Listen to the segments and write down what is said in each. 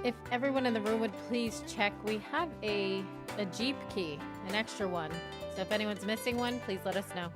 If everyone in the room would please check, we have a Jeep key, an extra one. So if anyone's missing one, please let us know.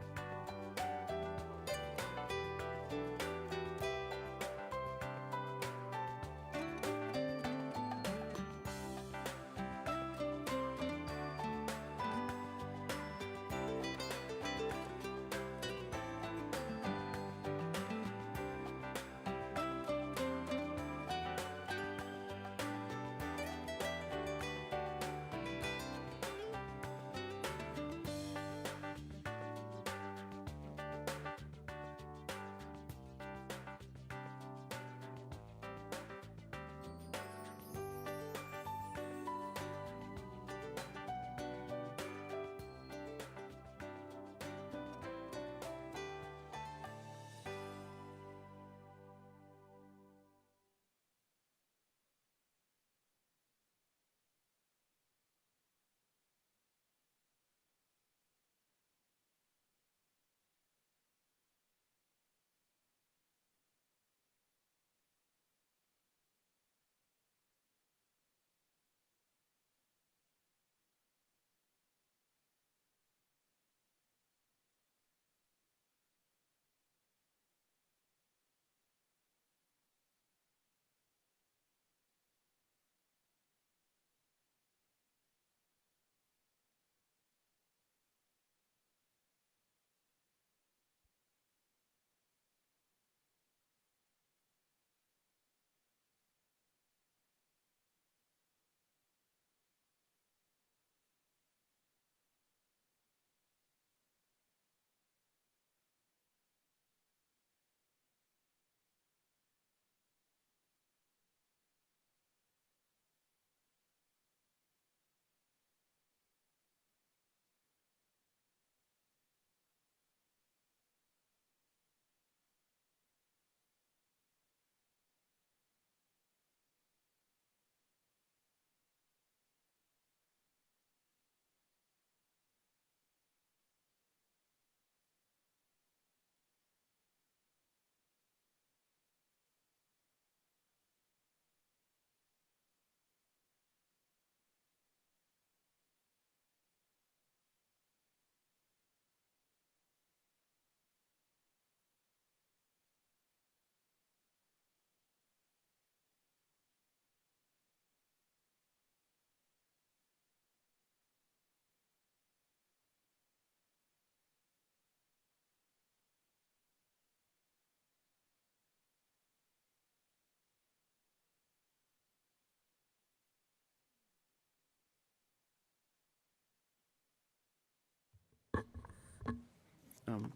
Um,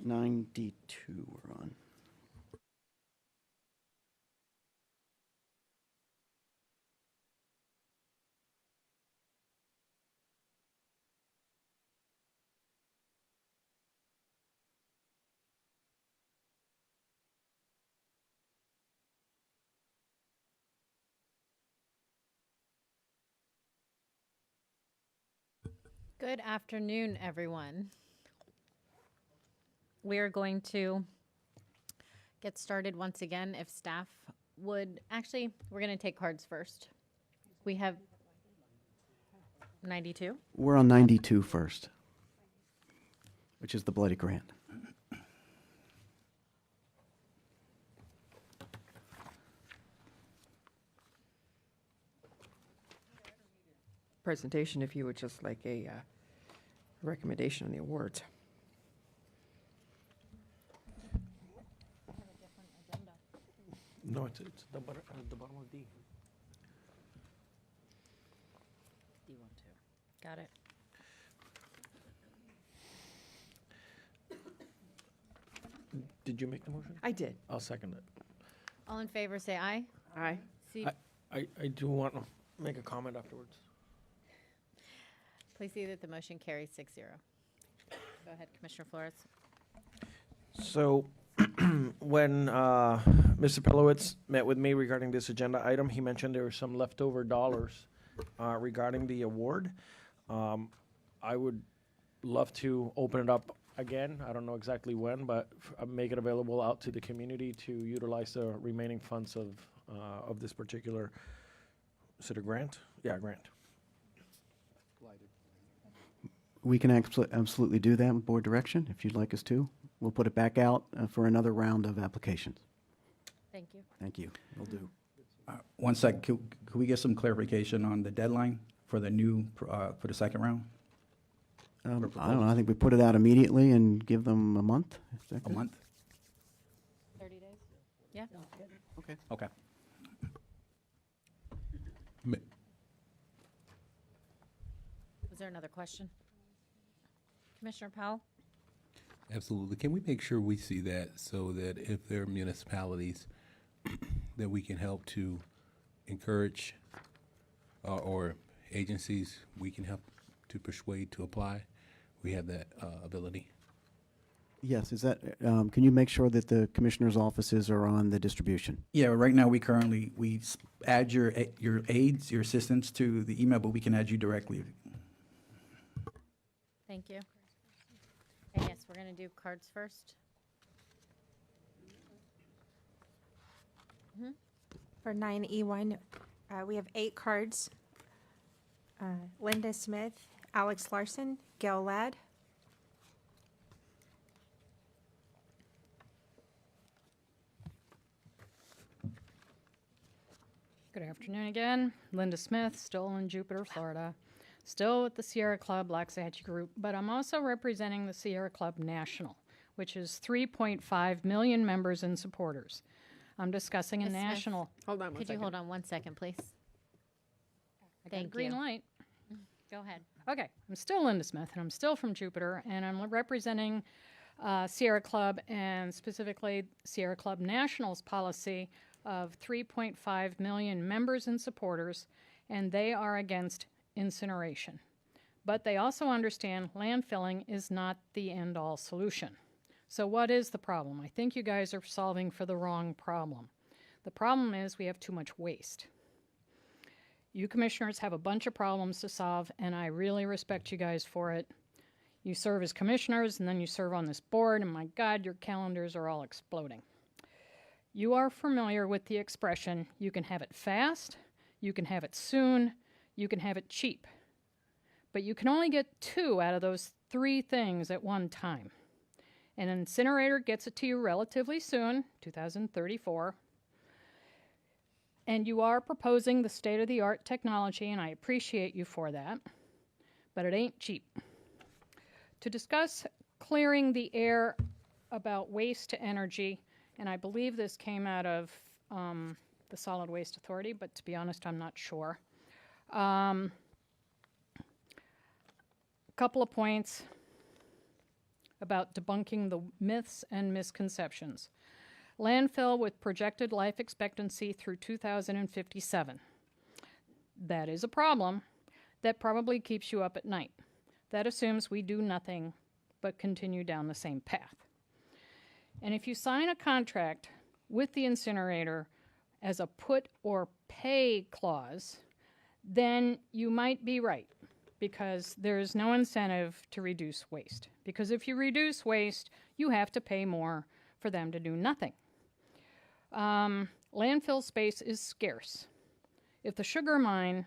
'92 we're on. Good afternoon, everyone. We are going to get started once again. If staff would, actually, we're going to take cards first. We have 92. We're on 92 first, which is the Bloody Grant. Presentation if you would just like a recommendation on the awards. No, it's the bottom of D. D12. Got it. Did you make the motion? I did. I'll second it. All in favor, say aye. Aye. See, I do want to make a comment afterwards. please see that the motion carries 6-0. Go ahead, Commissioner Flores. So, when Mr. Pilowitz met with me regarding this agenda item, he mentioned there were some leftover dollars regarding the award. I would love to open it up again. I don't know exactly when, but make it available out to the community to utilize the remaining funds of this particular, is it a grant? Yeah, grant. We can absolutely do that with board direction, if you'd like us to. We'll put it back out for another round of applications. Thank you. Thank you. Will do. One sec, could we get some clarification on the deadline for the new, for the second round? I don't know, I think we put it out immediately and give them a month. Is that A good? month? 30 days? Yeah. Okay. Okay. Was there another question? Commissioner Powell? Absolutely. Can we make sure we see that so that if there are municipalities that we can help to encourage or agencies we can help to persuade to apply, we have that ability? Yes, is that, can you make sure that the commissioner's offices are on the distribution? Yeah, right now we currently, add your aides, your assistants to the email, but we can add you directly. Thank you. Okay, yes, we're going to do cards first. For 9E1, we have 8 cards. Linda Smith, Alex Larson, Gail Ladd. Good afternoon again. Linda Smith, still in Jupiter, Florida. Still with the Sierra Club Waxahachie Group, but I'm also representing the Sierra Club National, which is 3.5 million members and supporters. I'm discussing a Ms. Smith? national. Hold on one Could second. you hold on 1 second, please? I got a Thank green you. light. Go ahead. Okay, I'm still Linda Smith, and I'm still from Jupiter, and I'm representing Sierra Club, and specifically Sierra Club National's policy of 3.5 million members and supporters, and they are against incineration. But they also understand landfilling is not the end-all solution. So what is the problem? I think you guys are solving for the wrong problem. The problem is we have too much waste. You commissioners have a bunch of problems to solve, and I really respect you guys for it. You serve as commissioners, and then you serve on this board, and my God, your calendars are all exploding. You are familiar with the expression, you can have it fast, you can have it soon, you can have it cheap. But you can only get 2 out of those 3 things at one time. An incinerator gets it to you relatively soon, 2034. And you are proposing the state-of-the-art technology, and I appreciate you for that. But it ain't cheap. To discuss clearing the air about waste to energy, and I believe this came out of the Solid Waste Authority, but to be honest, I'm not sure. A couple of points about debunking the myths and misconceptions. Landfill with projected life expectancy through 2057. That is a problem. That probably keeps you up at night. That assumes we do nothing but continue down the same path. And if you sign a contract with the incinerator as a put or pay clause, then you might be right, because there's no incentive to reduce waste. Because if you reduce waste, you have to pay more for them to do nothing. Landfill space is scarce. If the sugar mine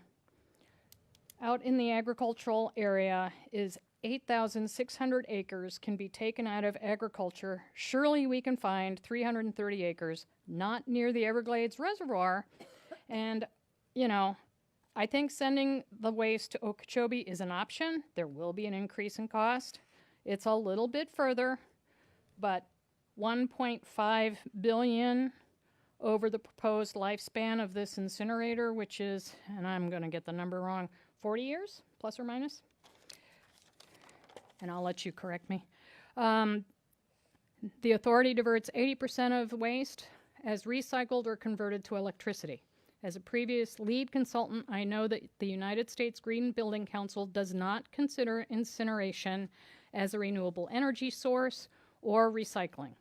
out in the agricultural area is 8,600 acres can be taken out of agriculture, surely we can find 330 acres not near the Everglades Reservoir. And, you know, I think sending the waste to Okeechobee is an option. There will be an increase in cost. It's a little bit further, but 1.5 billion over the proposed lifespan of this incinerator, which is, and I'm going to get the number wrong, 40 years, plus or minus? And I'll let you correct me. The authority diverts 80% of waste as recycled or converted to electricity. As a previous lead consultant, I know that the United States Green Building Council does not consider incineration as a renewable energy source or recycling,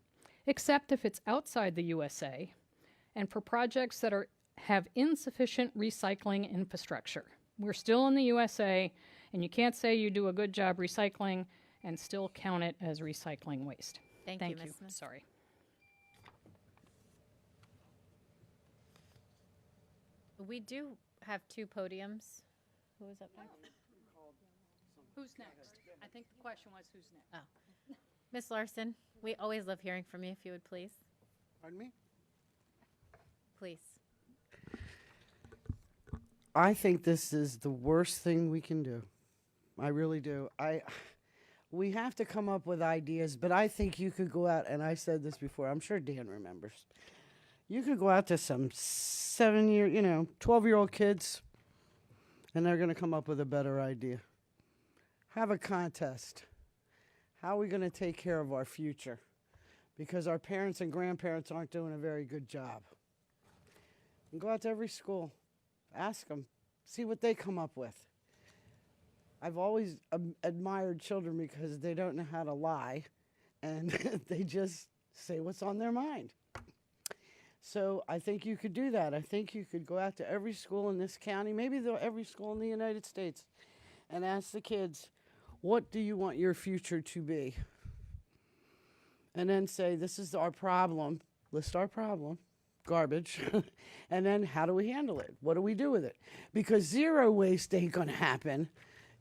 except if it's outside the USA and for projects that have insufficient recycling infrastructure. We're still in the USA, and you can't say you do a good job recycling and still count it as recycling waste. Thank you, Ms. Smith. Sorry. We do have two podiums. Who is up next? Who's next? I think the question was who's next. Ms. Larson, we always love hearing from you, if you would please. Pardon me? Please. I think this is the worst thing we can do. I really do. We have to come up with ideas, but I think you could go out, and I said this before, I'm sure Dan remembers. You could go out to some 12-year-old kids, and they're going to come up with a better idea. Have a contest. How are we going to take care of our future? Because our parents and grandparents aren't doing a very good job. And go out to every school. Ask them. See what they come up with. I've always admired children because they don't know how to lie, and they just say what's on their mind. So I think you could do that. I think you could go out to every school in this county, maybe every school in the United States, and ask the kids, what do you want your future to be? And then say, this is our problem. List our problem. Garbage. And then how do we handle it? What do we do with it? Because zero waste ain't going to happen.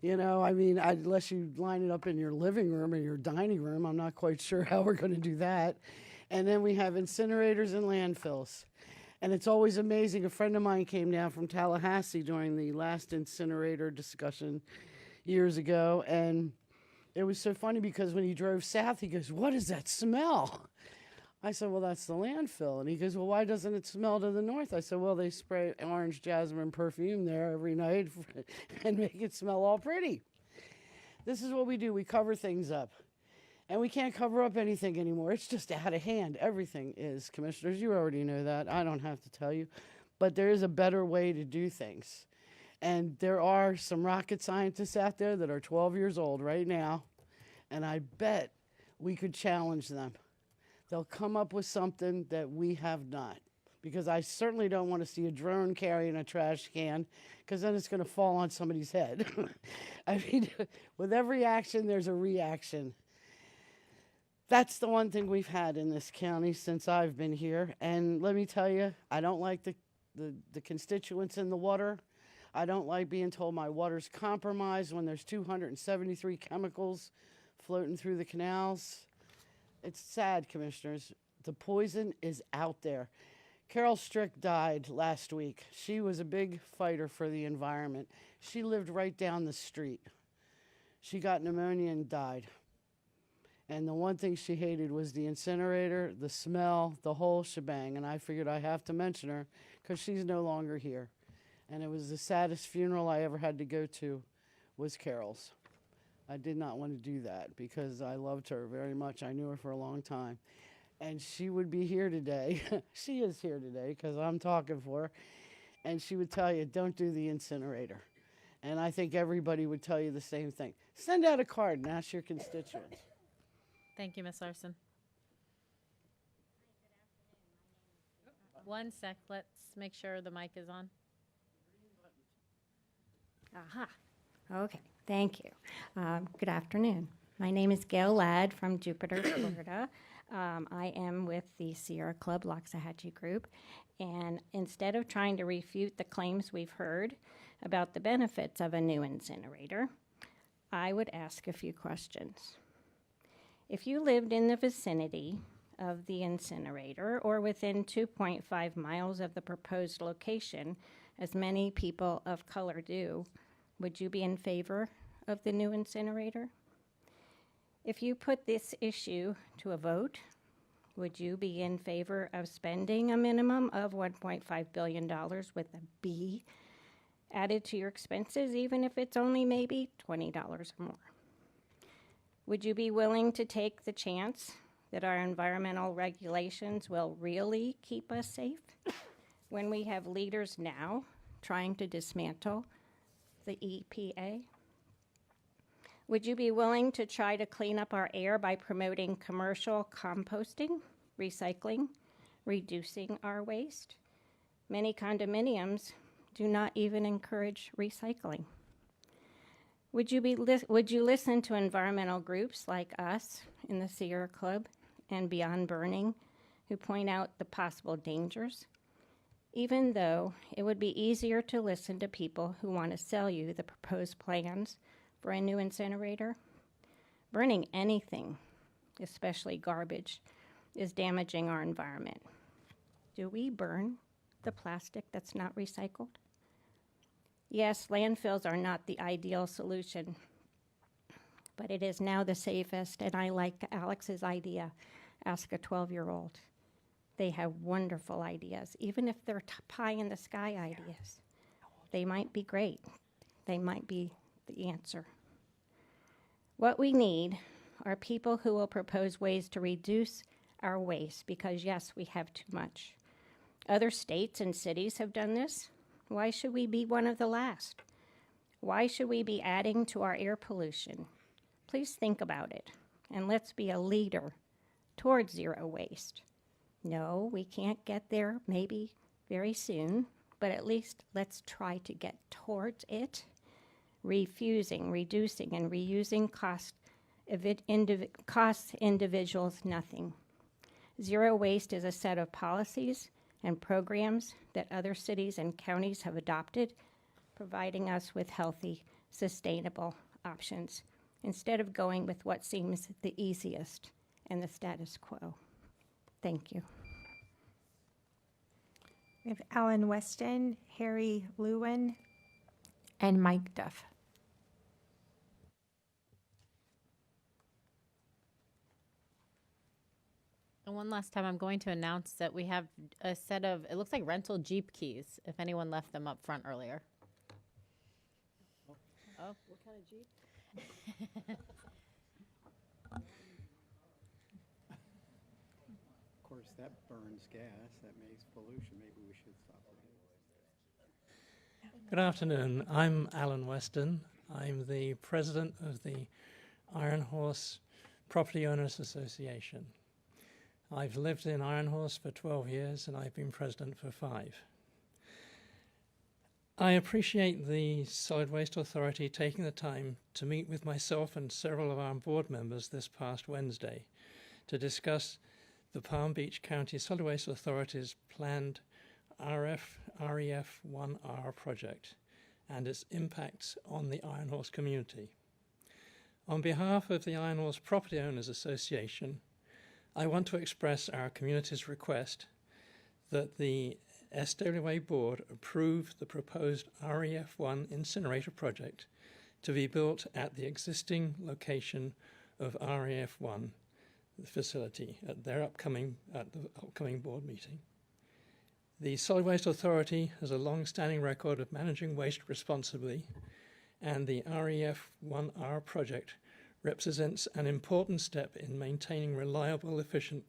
Unless you line it up in your living room or your dining room, I'm not quite sure how we're going to do that. And then we have incinerators and landfills. And it's always amazing. A friend of mine came down from Tallahassee during the last incinerator discussion years ago. And it was so funny because when he drove south, he goes, what is that smell? I said, well, that's the landfill. And he goes, well, why doesn't it smell to the north? I said, well, they spray orange jasmine perfume there every night and make it smell all pretty. This is what we do. We cover things up. And we can't cover up anything anymore. It's just out of hand. Everything is, commissioners. You already know that. I don't have to tell you. But there is a better way to do things. And there are some rocket scientists out there that are 12 years old right now. And I bet we could challenge them. They'll come up with something that we have not. Because I certainly don't want to see a drone carrying a trash can, because then it's going to fall on somebody's head. I mean, with every action, there's a reaction. That's the one thing we've had in this county since I've been here. And let me tell you, I don't like the constituents in the water. I don't like being told my water's compromised when there's 273 chemicals floating through the canals. It's sad, commissioners. The poison is out there. Carol Strick died last week. She was a big fighter for the environment. She lived right down the street. She got pneumonia and died. And the one thing she hated was the incinerator, the smell, the whole shebang. And I figured I have to mention her because she's no longer here. And it was the saddest funeral I ever had to go to was Carol's. I did not want to do that because I loved her very much. I knew her for a long time. And she would be here today. She is here today because I'm talking for her. And she would tell you, don't do the incinerator. And I think everybody would tell you the same thing. Send out a card and ask your constituents. Thank you, Ms. Larson. One sec. Let's make sure the mic is on. Aha. Okay. Thank you. Good afternoon. My name is Gail Ladd from Jupiter, Florida. I am with the Sierra Club Loxahatchee Group. And instead of trying to refute the claims we've heard about the benefits of a new incinerator, I would ask a few questions. If you lived in the vicinity of the incinerator or within 2.5 miles of the proposed location, as many people of color do, would you be in favor of the new incinerator? If you put this issue to a vote, would you be in favor of spending a minimum of $1.5 billion with a B added to your expenses, even if it's only maybe $20 or more? Would you be willing to take the chance that our environmental regulations will really keep us safe when we have leaders now trying to dismantle the EPA? Would you be willing to try to clean up our air by promoting commercial composting, recycling, reducing our waste? Many condominiums do not even encourage recycling. Would you listen to environmental groups like us in the Sierra Club and Beyond Burning, who point out the possible dangers? Even though it would be easier to listen to people who want to sell you the proposed plans for a new incinerator, burning anything, especially garbage, is damaging our environment. Do we burn the plastic that's not recycled? Yes, landfills are not the ideal solution, but it is now the safest, and I like Alex's idea. Ask a 12-year-old. They have wonderful ideas, even if they're pie-in-the-sky ideas. They might be great. They might be the answer. What we need are people who will propose ways to reduce our waste, because yes, we have too much. Other states and cities have done this. Why should we be one of the last? Why should we be adding to our air pollution? Please think about it, and let's be a leader towards zero waste. No, we can't get there maybe very soon, but at least let's try to get towards it. Refusing, reducing, and reusing costs individuals nothing. Zero waste is a set of policies and programs that other cities and counties have adopted, providing us with healthy, sustainable options, instead of going with what seems the easiest and the status quo. Thank you. We have Alan Weston, Harry Lewin, and Mike Duff. And one last time, I'm going to announce that we have a set of, it looks like rental Jeep keys, if anyone left them up front earlier. Oh. What kind of Jeep? Of course, that burns gas, that makes pollution. Maybe we should stop it. Good afternoon. I'm Alan Weston. I'm the president of the Iron Horse Property Owners Association. I've lived in Iron Horse for 12 years and I've been president for 5. I appreciate the Solid Waste Authority taking the time to meet with myself and several of our board members this past Wednesday to discuss the Palm Beach County Solid Waste Authority's planned REF1R project and its impacts on the Iron Horse community. On behalf of the Iron Horse Property Owners Association, I want to express our community's request that the SWA board approve the proposed REF1 incinerator project to be built at the existing location of REF1 facility at the upcoming board meeting. The Solid Waste Authority has a long-standing record of managing waste responsibly, and the REF1R project represents an important step in maintaining reliable, efficient,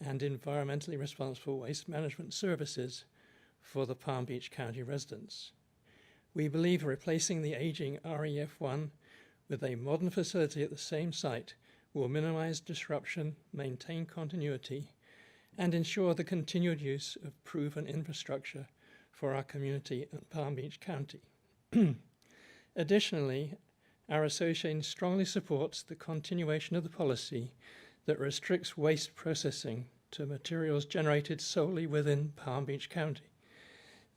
and environmentally responsible waste management services for the Palm Beach County residents. We believe replacing the aging REF1 with a modern facility at the same site will minimize disruption, maintain continuity, and ensure the continued use of proven infrastructure for our community in Palm Beach County. Additionally, our association strongly supports the continuation of the policy that restricts waste processing to materials generated solely within Palm Beach County.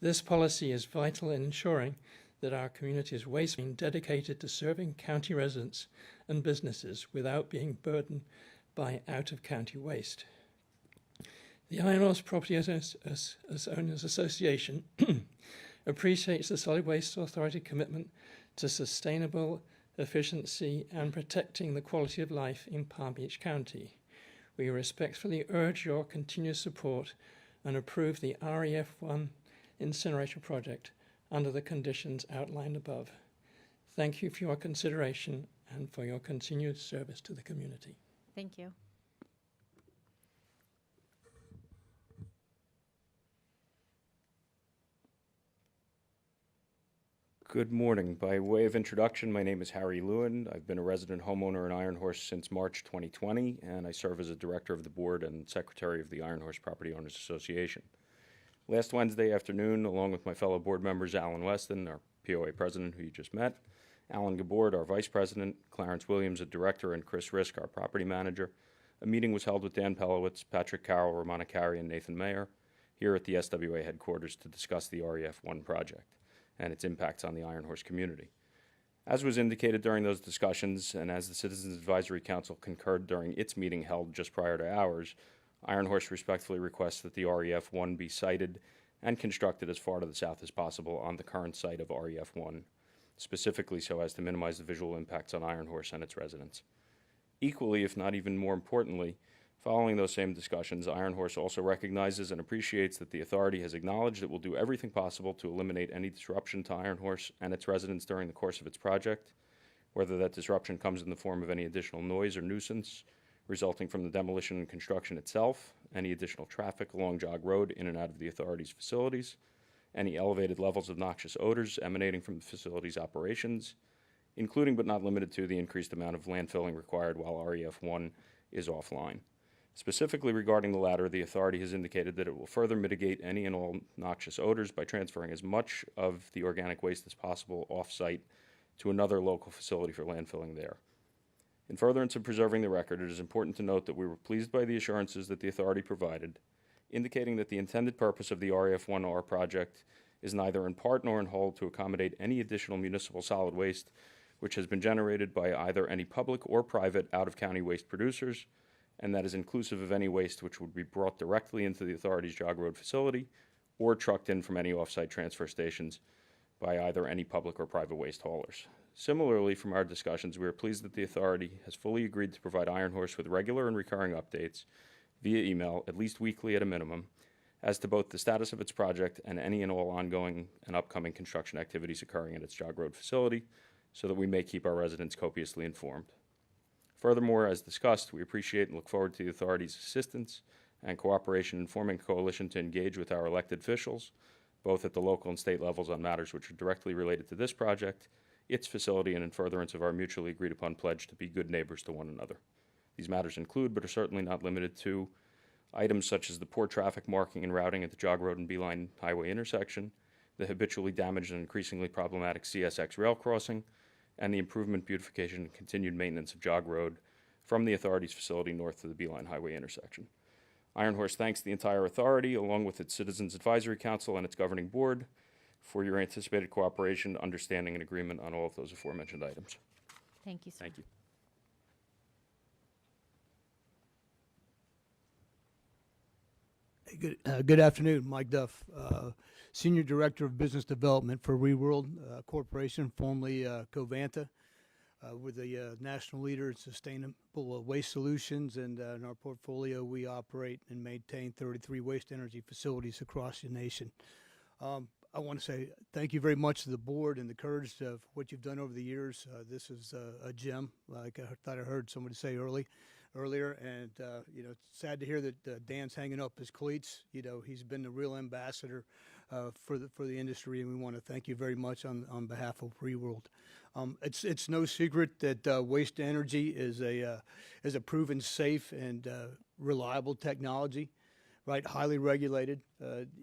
This policy is vital in ensuring that our community's waste is dedicated to serving county residents and businesses without being burdened by out-of-county waste. The Iron Horse Property Owners Association appreciates the Solid Waste Authority commitment to sustainable efficiency and protecting the quality of life in Palm Beach County. We respectfully urge your continued support and approve the REF1 incinerator project under the conditions outlined above. Thank you for your consideration and for your continued service to the community. Thank you. Good morning. By way of introduction, my name is Harry Lewin. I've been a resident homeowner in Iron Horse since March 2020, and I serve as a director of the board and secretary of the Iron Horse Property Owners Association. Last Wednesday afternoon, along with my fellow board members, Alan Weston, our POA president, who you just met, Alan Gabord, our vice president, Clarence Williams, a director, and Chris Risk, our property manager. A meeting was held with Dan Pelowitz, Patrick Carroll, Romana Carey, and Nathan Mayer here at the SWA headquarters to discuss the REF1 project and its impacts on the Iron Horse community. As was indicated during those discussions, and as the Citizens Advisory Council concurred during its meeting held just prior to ours, Iron Horse respectfully requests that the REF1 be sited and constructed as far to the south as possible on the current site of REF1, specifically so as to minimize the visual impacts on Iron Horse and its residents. Equally, if not even more importantly, following those same discussions, Iron Horse also recognizes and appreciates that the authority has acknowledged it will do everything possible to eliminate any disruption to Iron Horse and its residents during the course of its project, whether that disruption comes in the form of any additional noise or nuisance resulting from the demolition and construction itself, any additional traffic along Jog Road in and out of the authority's facilities, any elevated levels of noxious odors emanating from the facility's operations, including but not limited to the increased amount of landfilling required while REF1 is offline. Specifically regarding the latter, the authority has indicated that it will further mitigate any and all noxious odors by transferring as much of the organic waste as possible off-site to another local facility for landfilling there. In furtherance of preserving the record, it is important to note that we were pleased by the assurances that the authority provided, indicating that the intended purpose of the REF1R project is neither in part nor in whole to accommodate any additional municipal solid waste which has been generated by either any public or private out-of-county waste producers, and that is inclusive of any waste which would be brought directly into the authority's Jog Road facility or trucked in from any off-site transfer stations by either any public or private waste haulers. Similarly, from our discussions, we are pleased that the authority has fully agreed to provide Iron Horse with regular and recurring updates via email, at least weekly at a minimum, as to both the status of its project and any and all ongoing and upcoming construction activities occurring at its Jog Road facility, so that we may keep our residents copiously informed. Furthermore, as discussed, we appreciate and look forward to the authority's assistance and cooperation in forming a coalition to engage with our elected officials, both at the local and state levels on matters which are directly related to this project, its facility, and in furtherance of our mutually agreed upon pledge to be good neighbors to one another. These matters include, but are certainly not limited to, items such as the poor traffic marking and routing at the Jog Road and Beeline Highway intersection, the habitually damaged and increasingly problematic CSX rail crossing, and the improvement, beautification, and continued maintenance of Jog Road from the authority's facility north of the Beeline Highway intersection. Iron Horse thanks the entire authority, along with its Citizens Advisory Council and its governing board, for your anticipated cooperation, understanding, and agreement on all of those aforementioned items. Thank you, sir. Thank you. Good afternoon, Mike Duff, Senior Director of Business Development for ReWorld Corporation, formerly Covanta. We're the national leader in sustainable waste solutions, and in our portfolio, we operate and maintain 33 waste energy facilities across the nation. I want to say thank you very much to the board and the courage of what you've done over the years. This is a gem, like I thought I heard somebody say earlier, and it's sad to hear that Dan's hanging up his cleats. He's been the real ambassador for the industry, and we want to thank you very much on behalf of ReWorld. It's no secret that waste energy is a proven safe and reliable technology, right? Highly regulated.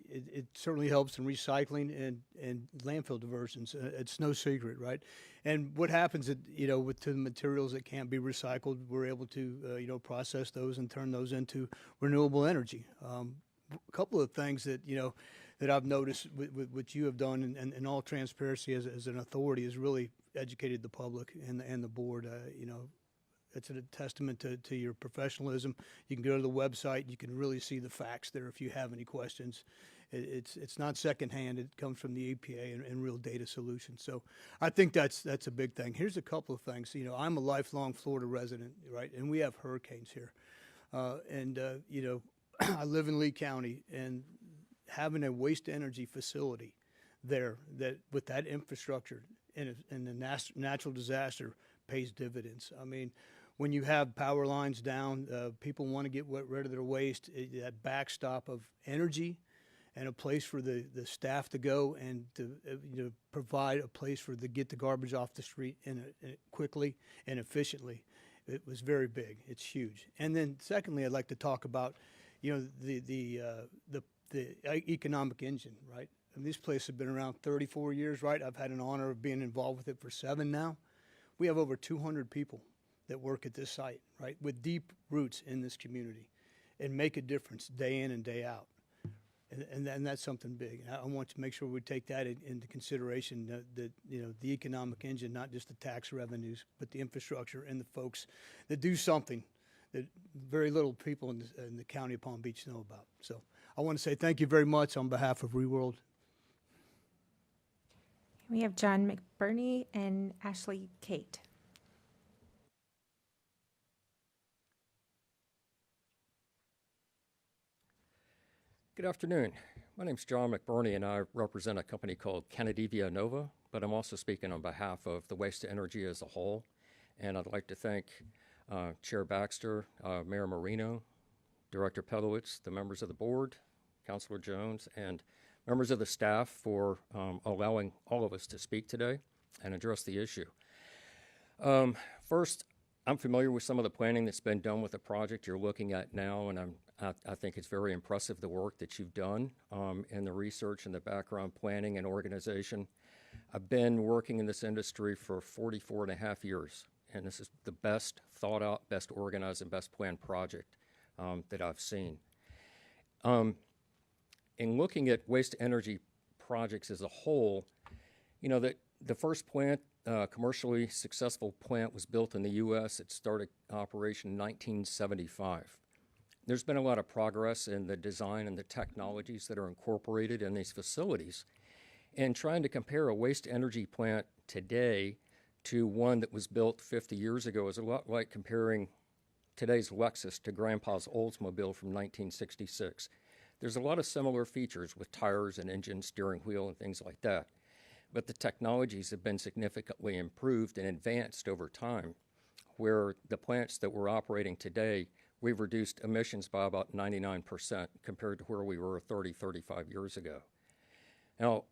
It certainly helps in recycling and landfill diversions. It's no secret, right? And what happens with the materials that can't be recycled, we're able to process those and turn those into renewable energy. A couple of things that that I've noticed with what you have done, and in all transparency as an authority, has really educated the public and the board. It's a testament to your professionalism. You can go to the website. You can really see the facts there if you have any questions. It's not secondhand. It comes from the EPA and real data solutions. So I think that's a big thing. Here's a couple of things. I'm a lifelong Florida resident, right? And we have hurricanes here. I live in Lee County, and having a waste energy facility there that with that infrastructure in a natural disaster pays dividends. I mean, when you have power lines down, people want to get rid of their waste. That backstop of energy and a place for the staff to go and to provide a place for get the garbage off the street quickly and efficiently. It was very big. It's huge. And then secondly, I'd like to talk about the economic engine, right? And this place has been around 34 years, right? I've had an honor of being involved with it for 7 now. We have over 200 people that work at this site, right, with deep roots in this community and make a difference day in and day out. And that's something big. And I want to make sure we take that into consideration, that you know, the economic engine, not just the tax revenues, but the infrastructure and the folks that do something that very little people in the county of Palm Beach know about. So I want to say thank you very much on behalf of Reworld. We have John McBurney and Ashley Kate. Good afternoon. My name's John McBurney, and I represent a company called Canadivia Nova, but I'm also speaking on behalf of the Waste to Energy as a whole. And I'd like to thank Chair Baxter, Mayor Marino, Director Pelowitz, the members of the board, Councilor Jones, and members of the staff for allowing all of us to speak today and address the issue. First, I'm familiar with some of the planning that's been done with the project you're looking at now, and I think it's very impressive, the work that you've done in the research and the background planning and organization. I've been working in this industry for 44 and a half years, and this is the best thought out, best organized, and best planned project that I've seen. In looking at waste energy projects as a whole, you know, the first plant, commercially successful plant, was built in the U.S. It started operation in 1975. There's been a lot of progress in the design and the technologies that are incorporated in these facilities. And trying to compare a waste energy plant today to one that was built 50 years ago is a lot like comparing today's Lexus to Grandpa's Oldsmobile from 1966. There's a lot of similar features with tires and engine, steering wheel, and things like that. But the technologies have been significantly improved and advanced over time, where the plants that we're operating today, we've reduced emissions by about 99% compared to where we were 30, 35 years ago. Now,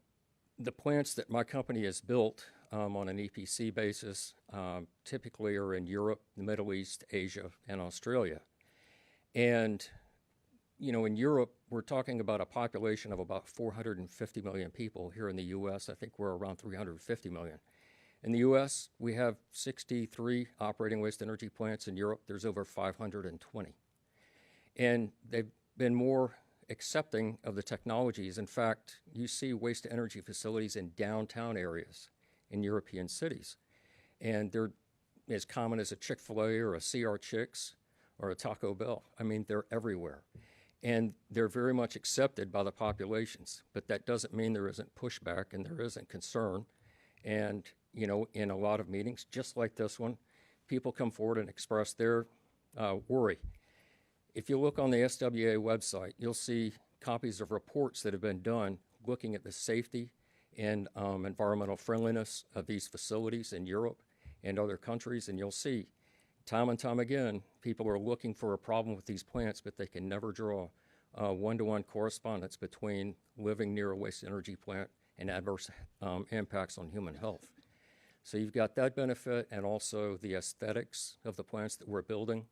the plants that my company has built on an EPC basis typically are in Europe, the Middle East, Asia, and Australia. And, you know, in Europe, we're talking about a population of about 450 million people. Here in the U.S., I think we're around 350 million. In the U.S., we have 63 operating waste energy plants. In Europe, there's over 520. And they've been more accepting of the technologies. In fact, you see waste energy facilities in downtown areas in European cities. And they're as common as a Chick-fil-A or a CR Chicks or a Taco Bell. I mean, they're everywhere. And they're very much accepted by the populations. But that doesn't mean there isn't pushback and there isn't concern. And, you know, in a lot of meetings, just like this one, people come forward and express their worry. If you look on the SWA website, you'll see copies of reports that have been done looking at the safety and environmental friendliness of these facilities in Europe and other countries. And you'll see time and time again, people are looking for a problem with these plants, but they can never draw one-to-one correspondence between living near a waste energy plant and adverse impacts on human health. So you've got that benefit, and also the aesthetics of the plants that we're building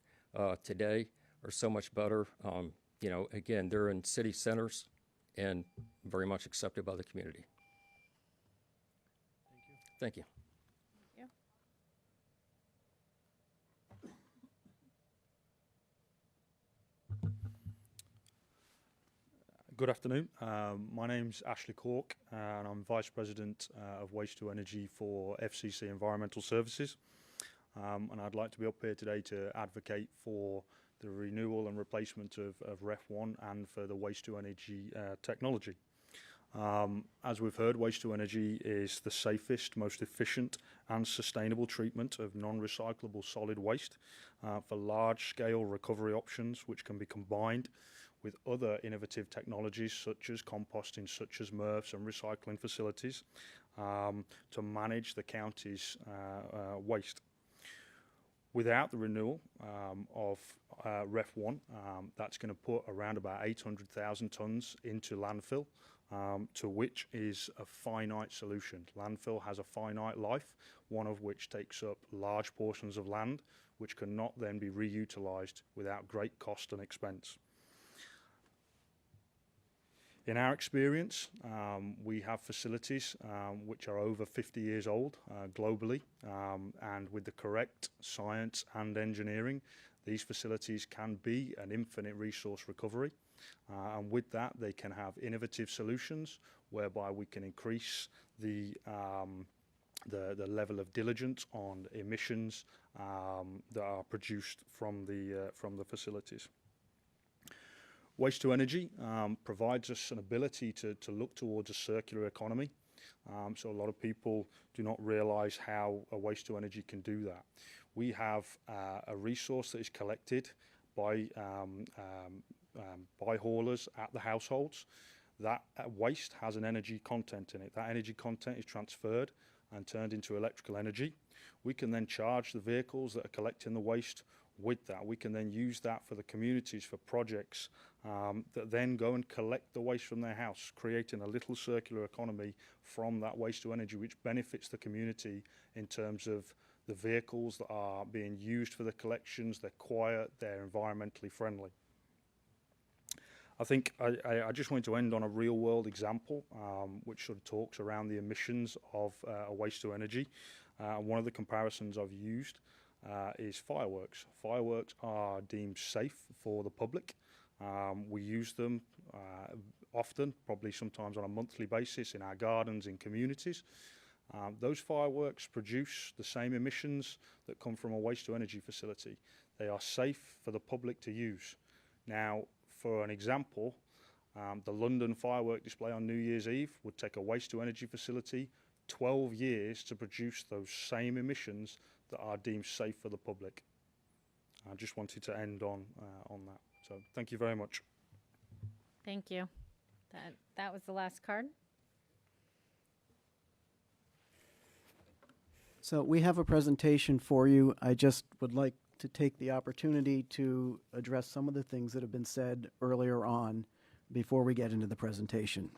today are so much better. You know, again, they're in city centers and very much accepted by the community. Thank you. Good afternoon. My name's Ashley Cork, and I'm Vice President of Waste to Energy for FCC Environmental Services. And I'd like to be up here today to advocate for the renewal and replacement of REF 1 and for the Waste to Energy technology. As we've heard, Waste to Energy is the safest, most efficient and sustainable treatment of non-recyclable solid waste for large-scale recovery options which can be combined with other innovative technologies such as composting, such as MRFs and recycling facilities to manage the county's waste. Without the renewal of REF 1, that's going to put around about 800,000 tonnes into landfill, to which is a finite solution. Landfill has a finite life, one of which takes up large portions of land, which cannot then be reutilised without great cost and expense. In our experience, we have facilities which are over 50 years old globally, and with the correct science and engineering, these facilities can be an infinite resource recovery. And with that, they can have innovative solutions whereby we can increase the level of diligence on emissions that are produced from the facilities. Waste to energy provides us an ability to look towards a circular economy. So a lot of people do not realize how a waste to energy can do that. We have a resource that is collected by haulers at the households. That waste has an energy content in it. That energy content is transferred and turned into electrical energy. We can then charge the vehicles that are collecting the waste with that. We can then use that for the communities, for projects that then go and collect the waste from their house, creating a little circular economy from that waste to energy, which benefits the community in terms of the vehicles that are being used for the collections. They're quiet, they're environmentally friendly. I think I just wanted to end on a real world example which sort of talks around the emissions of a waste to energy. One of the comparisons I've used is fireworks. Fireworks are deemed safe for the public. We use them often, probably sometimes on a monthly basis in our gardens, in communities. Those fireworks produce the same emissions that come from a waste to energy facility. They are safe for the public to use. Now, for an example, the London firework display on New Year's Eve would take a waste to energy facility 12 years to produce those same emissions that are deemed safe for the public. I just wanted to end on that. So thank you very much. Thank you. That was the last card. So we have a presentation for you. I just would like to take the opportunity to address some of the things that have been said earlier on before we get into the presentation.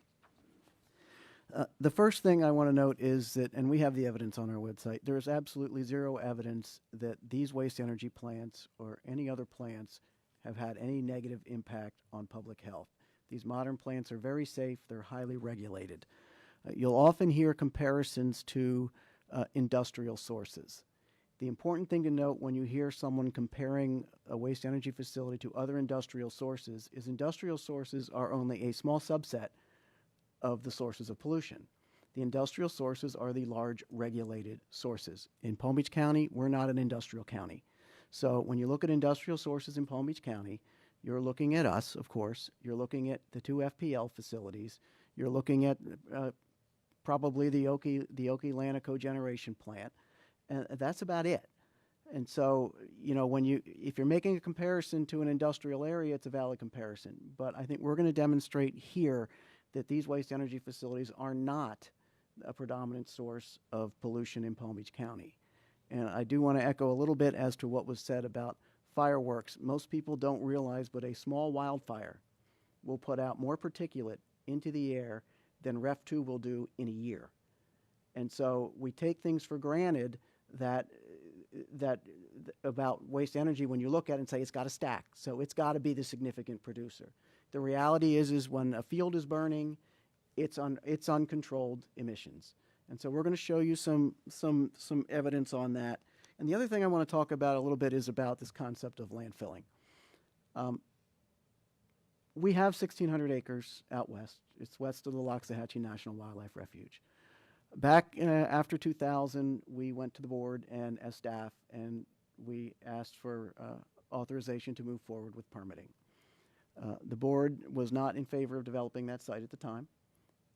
The first thing I want to note is that, and we have the evidence on our website, there is absolutely zero evidence that these waste energy plants or any other plants have had any negative impact on public health. These modern plants are very safe. They're highly regulated. You'll often hear comparisons to industrial sources. The important thing to note when you hear someone comparing a waste energy facility to other industrial sources is industrial sources are only a small subset of the sources of pollution. The industrial sources are the large regulated sources. In Palm Beach County, we're not an industrial county. So when you look at industrial sources in Palm Beach County, you're looking at us, of course. You're looking at the 2 FPL facilities. You're looking at probably the Okie Lana cogeneration plant. And that's about it. And so, you know, if you're making a comparison to an industrial area, it's a valid comparison. But I think we're going to demonstrate here that these waste energy facilities are not a predominant source of pollution in Palm Beach County. And I do want to echo a little bit as to what was said about fireworks. Most people don't realize, but a small wildfire will put out more particulate into the air than Ref 2 will do in a year. And so we take things for granted that about waste energy when you look at it and say it's got to stack, so it's got to be the significant producer. The reality is when a field is burning, it's uncontrolled emissions, and so we're going to show you some evidence on that. And the other thing I want to talk about a little bit is about this concept of landfilling. We have 1,600 acres out west. It's west of the Loxahatchee National Wildlife Refuge. Back after 2000, we went to the board and as staff, and we asked for authorization to move forward with permitting. The board was not in favor of developing that site at the time,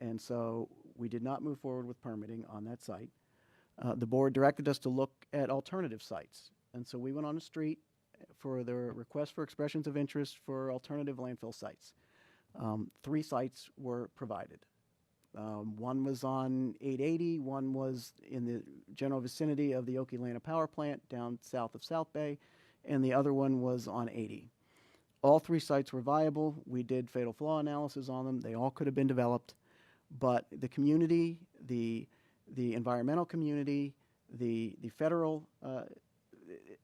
and so we did not move forward with permitting on that site. The board directed us to look at alternative sites, and so we went on the street for the request for expressions of interest for alternative landfill sites. 3 sites were provided. One was on 880, one was in the general vicinity of the Okie Lana power plant down south of South Bay, and the other one was on 80. All 3 sites were viable. We did fatal flaw analysis on them. They all could have been developed, but the community, the environmental community, the federal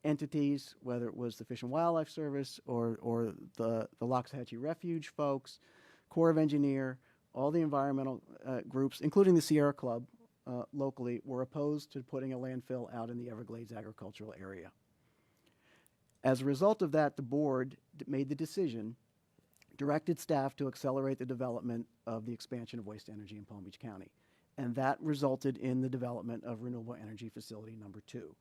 entities, whether it was the Fish and Wildlife Service or the Loxahatchee Refuge folks, Corps of Engineer, all the environmental groups, including the Sierra Club locally, were opposed to putting a landfill out in the Everglades agricultural area. As a result of that, the board made the decision, directed staff to accelerate the development of the expansion of waste energy in Palm Beach County. And that resulted in the development of Renewable Energy Facility number 2.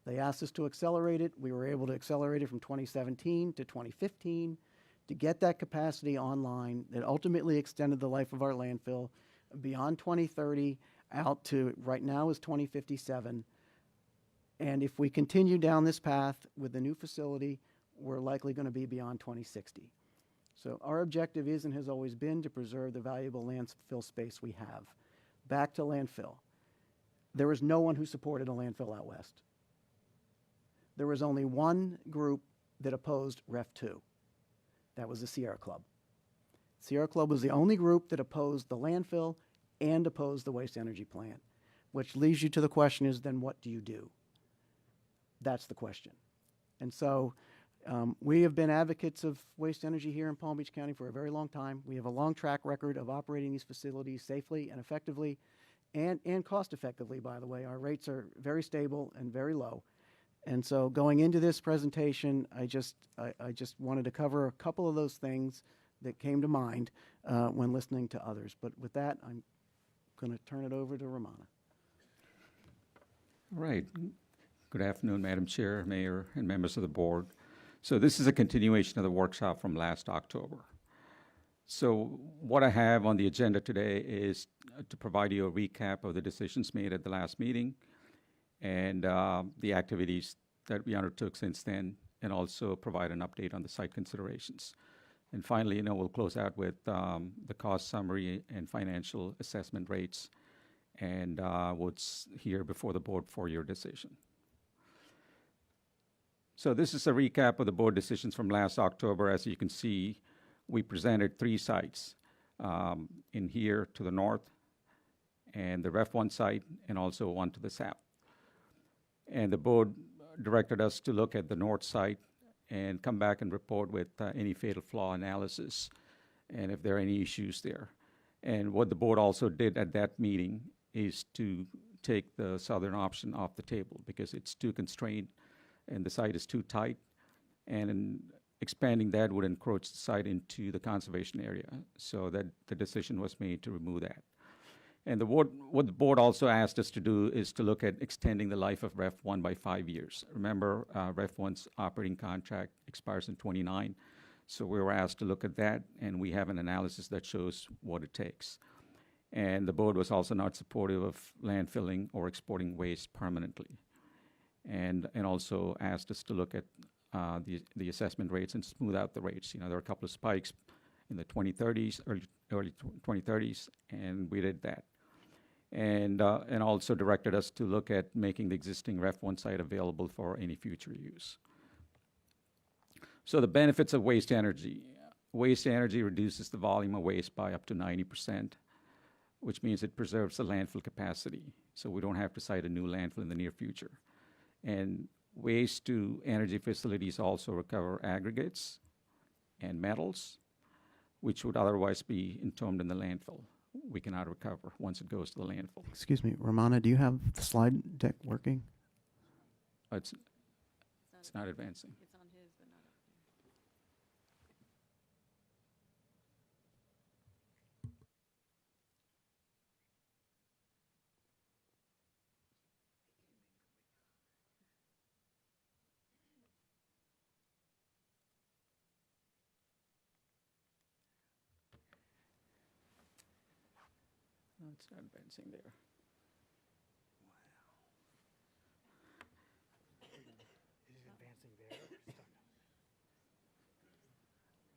They asked us to accelerate it. We were able to accelerate it from 2017 to 2015 to get that capacity online. That ultimately extended the life of our landfill beyond 2030 out to right now is 2057. And if we continue down this path with the new facility, we're likely going to be beyond 2060. So our objective is and has always been to preserve the valuable landfill space we have. Back to landfill. There was no one who supported a landfill out west. There was only one group that opposed REF 2. That was the Sierra Club. Sierra Club was the only group that opposed the landfill and opposed the waste energy plant, which leads you to the question is, then what do you do? That's the question. And so we have been advocates of waste energy here in Palm Beach County for a very long time. We have a long track record of operating these facilities safely and effectively and cost effectively, by the way. Our rates are very stable and very low. And so going into this presentation, I just wanted to cover a couple of those things that came to mind when listening to others. But with that, I'm going to turn it over to Romana. All right. Good afternoon, Madam Chair, Mayor, and members of the board. So this is a continuation of the workshop from last October. So what I have on the agenda today is to provide you a recap of the decisions made at the last meeting and the activities that we undertook since then, and also provide an update on the site considerations. And finally, we'll close out with the cost summary and financial assessment rates and what's here before the board for your decision. So this is a recap of the board decisions from last October. As you can see, we presented 3 sites in here to the north, and the REF 1 site, and also one to the south. And the board directed us to look at the north site and come back and report with any fatal flaw analysis and if there are any issues there. And what the board also did at that meeting is to take the southern option off the table because it's too constrained and the site is too tight, and in expanding that would encroach the site into the conservation area. So that the decision was made to remove that. And what the board also asked us to do is to look at extending the life of REF 1 by 5 years. Remember, REF 1's operating contract expires in 29, so we were asked to look at that, and we have an analysis that shows what it takes. And the board was also not supportive of landfilling or exporting waste permanently, and also asked us to look at the assessment rates and smooth out the rates. There are a couple of spikes in the 2030s, early 2030s, and we did that. And also directed us to look at making the existing REF 1 site available for any future use. So the benefits of waste energy. Waste energy reduces the volume of waste by up to 90%, which means it preserves the landfill capacity, so we don't have to site a new landfill in the near future. And waste to energy facilities also recover aggregates and metals, which would otherwise be entombed in the landfill. We cannot recover once it goes to the landfill. Excuse me, Romana, do you have the slide deck working? It's not advancing. It's on his, but not up there. No, it's not advancing there.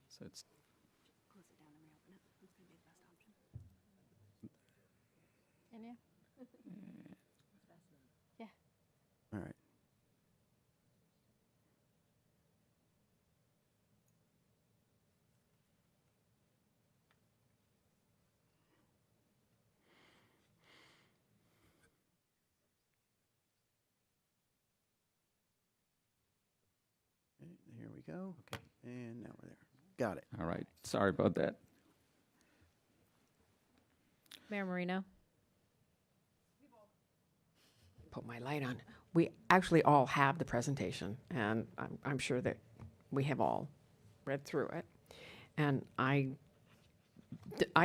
So it's Close it down and reopen it. That's going to be the best option. Can you? Yeah. All right. Okay, here we go. Okay, and now we're there. Got it. all right. Sorry about that. Mayor Marino? Put my light on. We actually all have the presentation, and I'm sure that we have all read through it. And I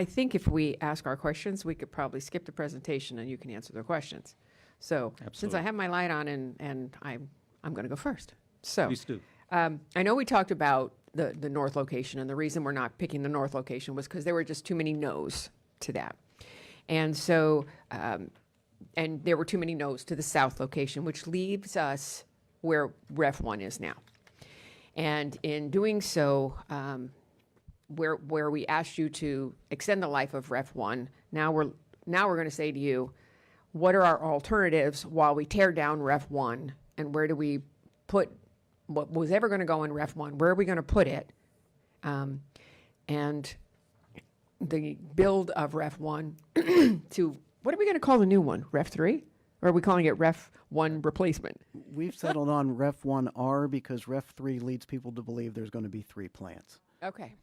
think if we ask our questions, we could probably skip the presentation and you can answer the questions. So since I have my light on and I'm going to go first. So Please do. I know we talked about the north location, and the reason we're not picking the north location was because there were just too many no's to that. And so, and there were too many no's to the south location, which leaves us where Ref 1 is now. And in doing so, where we asked you to extend the life of Ref 1, now we're going to say to you, what are our alternatives while we tear down Ref 1, and where do we put what was ever going to go in Ref 1? Where are we going to put it? And the build of Ref 1 to, what are we going to call the new one? Ref 3? Or are we calling it Ref 1 replacement? We've settled on Ref 1R because Ref 3 leads people to believe there's going to be 3 plants. Okay.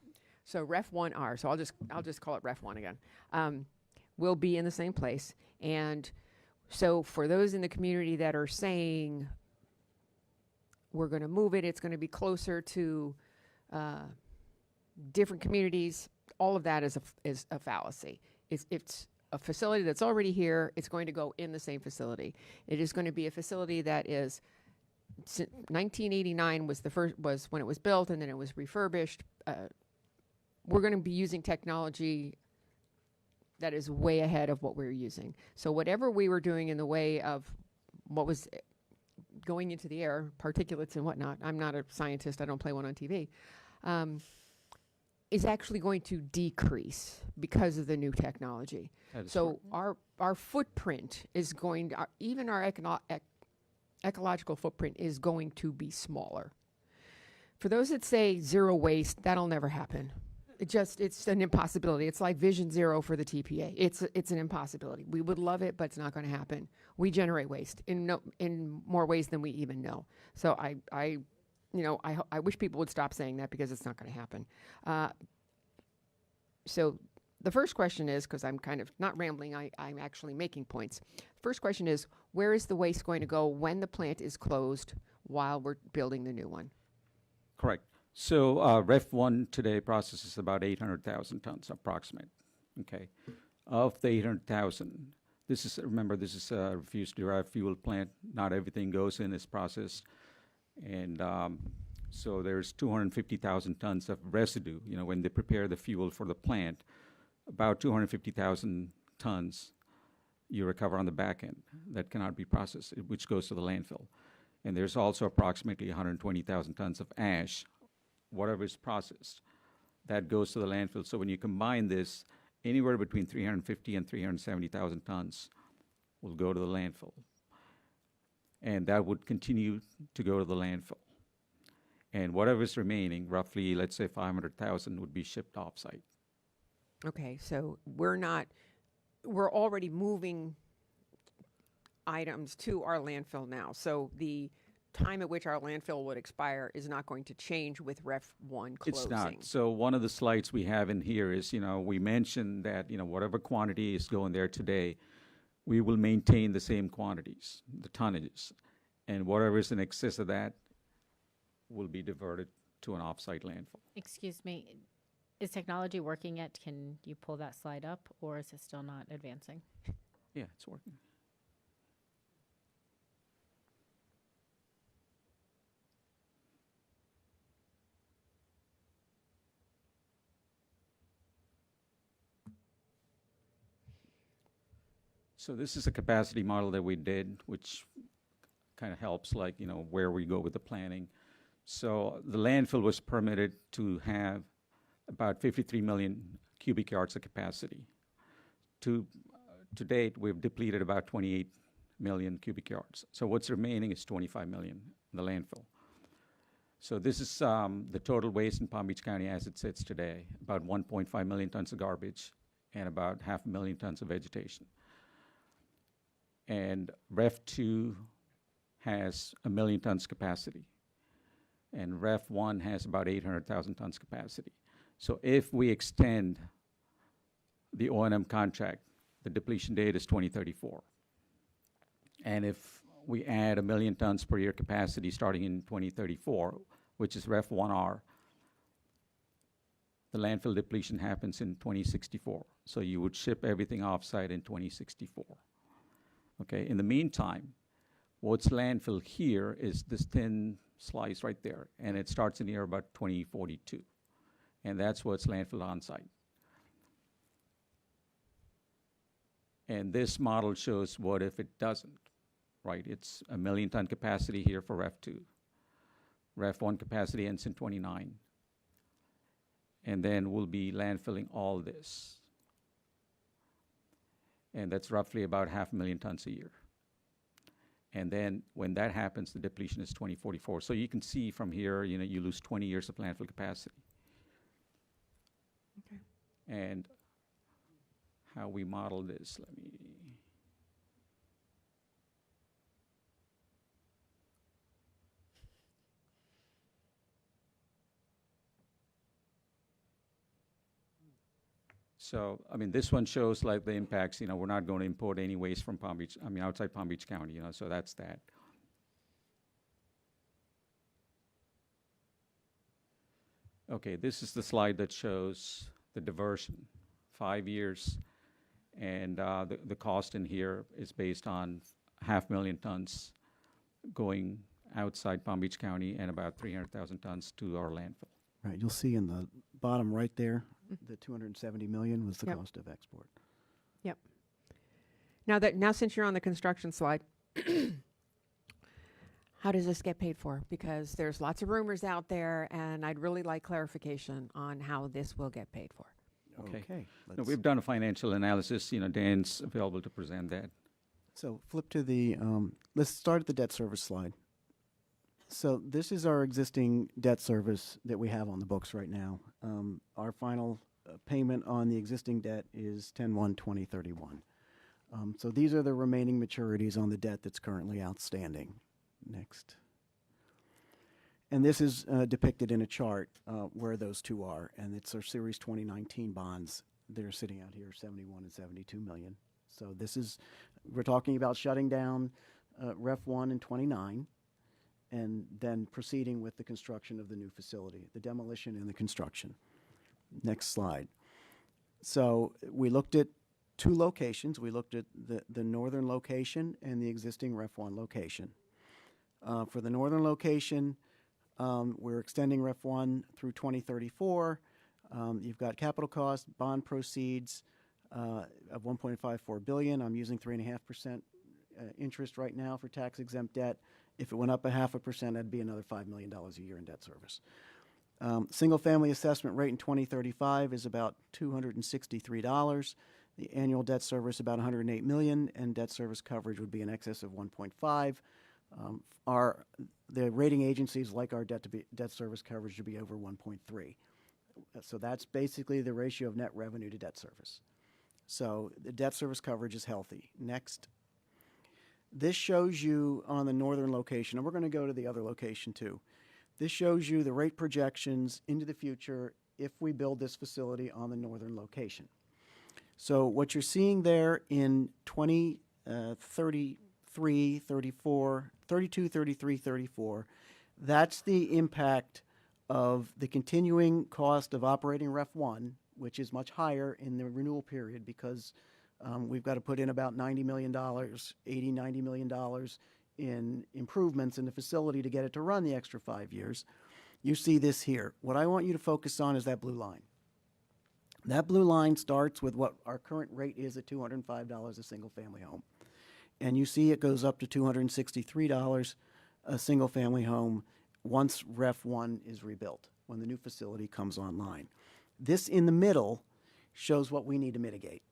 So Ref 1R, so I'll just call it Ref 1 again. We'll be in the same place. And so for those in the community that are saying we're going to move it, it's going to be closer to different communities, all of that is a fallacy. It's a facility that's already here. It's going to go in the same facility. It is going to be a facility that is 1989 was when it was built, and then it was refurbished. We're going to be using technology that is way ahead of what we're using. So whatever we were doing in the way of what was going into the air, particulates and whatnot, I'm not a scientist, I don't play one on TV, is actually going to decrease because of the new technology. So our footprint is going to, even our ecological footprint is going to be smaller. For those that say zero waste, that'll never happen. It's an impossibility. It's like Vision Zero for the TPA. It's an impossibility. We would love it, but it's not going to happen. We generate waste in more ways than we even know. So I wish people would stop saying that, because it's not going to happen. So the first question is, because I'm kind of not rambling, I'm actually making points. First question is, where is the waste going to go when the plant is closed while we're building the new one? Correct. So Ref 1 today processes about 800,000 tons approximate. Okay. Of the 800,000, this is a refuse-derived fuel plant. Not everything goes in this process. And so there's 250,000 tons of residue. You know, when they prepare the fuel for the plant, about 250,000 tons you recover on the back end that cannot be processed, which goes to the landfill. And there's also approximately 120,000 tons of ash, whatever is processed, that goes to the landfill. So when you combine this, anywhere between 350 and 370,000 tons will go to the landfill. And that would continue to go to the landfill. And whatever is remaining, roughly, let's say 500,000, would be shipped off-site. Okay, so we're already moving items to our landfill now. So the time at which our landfill would expire is not going to change with Ref 1 closing. It's not. So one of the slides we have in here is, we mentioned that, whatever quantity is going there today, we will maintain the same quantities, the tonnages. And whatever is in excess of that will be diverted to an off-site landfill. Excuse me, is technology working yet? Can you pull that slide up, or is it still not advancing? Yeah, it's working. So this is a capacity model that we did, which kind of helps, where we go with the planning. So the landfill was permitted to have about 53 million cubic yards of capacity. To date, we've depleted about 28 million cubic yards. So what's remaining is 25 million in the landfill. So this is the total waste in Palm Beach County as it sits today, about 1.5 million tons of garbage and about 500,000 tons of vegetation. And Ref 2 has 1 million tons capacity. And Ref 1 has about 800,000 tons capacity. So if we extend the O&M contract the depletion date is 2034. And if we add 1 million tons per year capacity starting in 2034, which is Ref 1R, the landfill depletion happens in 2064. So you would ship everything offsite in 2064. Okay, in the meantime, what's landfill here is this thin slice right there, and it starts in the year about 2042. And that's what's landfill onsite. And this model shows what if it doesn't, right? It's 1 million ton capacity here for Ref 2. Ref 1 capacity ends in 29. And then we'll be landfilling all this. And that's roughly about 500,000 tons a year. And then when that happens, the depletion is 2044. So you can see from here, you know, you lose 20 years of landfill capacity. Okay. And how we model this, let me. So, I mean, this one shows like the impacts, you know, we're not going to import any waste from Palm Beach, I mean, outside Palm Beach County, you know, so that's that. Okay, this is the slide that shows the diversion, 5 years. And the cost in here is based on 500,000 tons going outside Palm Beach County and about 300,000 tons to our landfill. Right, you'll see in the bottom right there, the 270 million was the Yep. cost of export. Yep. Now since you're on the construction slide, how does this get paid for? Because there's lots of rumors out there, and I'd really like clarification on how this will get paid for. Okay. No, we've done a financial analysis, you know, Dan's available to present that. So flip to the, let's start at the debt service slide. So this is our existing debt service that we have on the books right now. Our final payment on the existing debt is 10/1/2031. So these are the remaining maturities on the debt that's currently outstanding. Next. And this is depicted in a chart where those two are, and it's our Series 2019 bonds. They're sitting out here, 71 and 72 million. So this is, we're talking about shutting down Ref 1 and 29, and then proceeding with the construction of the new facility, the demolition and the construction. Next slide. So we looked at two locations. We looked at the northern location and the existing Ref 1 location. For the northern location, we're extending Ref 1 through 2034. You've got capital costs, bond proceeds of $1.54 billion. I'm using 3.5% interest right now for tax-exempt debt. If it went up 0.5%, that'd be another $5 million a year in debt service. Single-family assessment rate in 2035 is about $263. The annual debt service about $108 million, and debt service coverage would be in excess of 1.5. The rating agencies like our debt service coverage to be over 1.3. So that's basically the ratio of net revenue to debt service. So the debt service coverage is healthy. Next. This shows you on the northern location, and we're going to go to the other location too. This shows you the rate projections into the future if we build this facility on the northern location. So what you're seeing there in 2033, 34, 32, 33, 34, that's the impact of the continuing cost of operating Ref 1, which is much higher in the renewal period because we've got to put in about $90 million, $90 million in improvements in the facility to get it to run the extra 5 years. You see this here. What I want you to focus on is that blue line. That blue line starts with what our current rate is at $205 a single-family home. And you see it goes up to $263 a single-family home once Ref 1 is rebuilt, when the new facility comes online. This in the middle shows what we need to mitigate.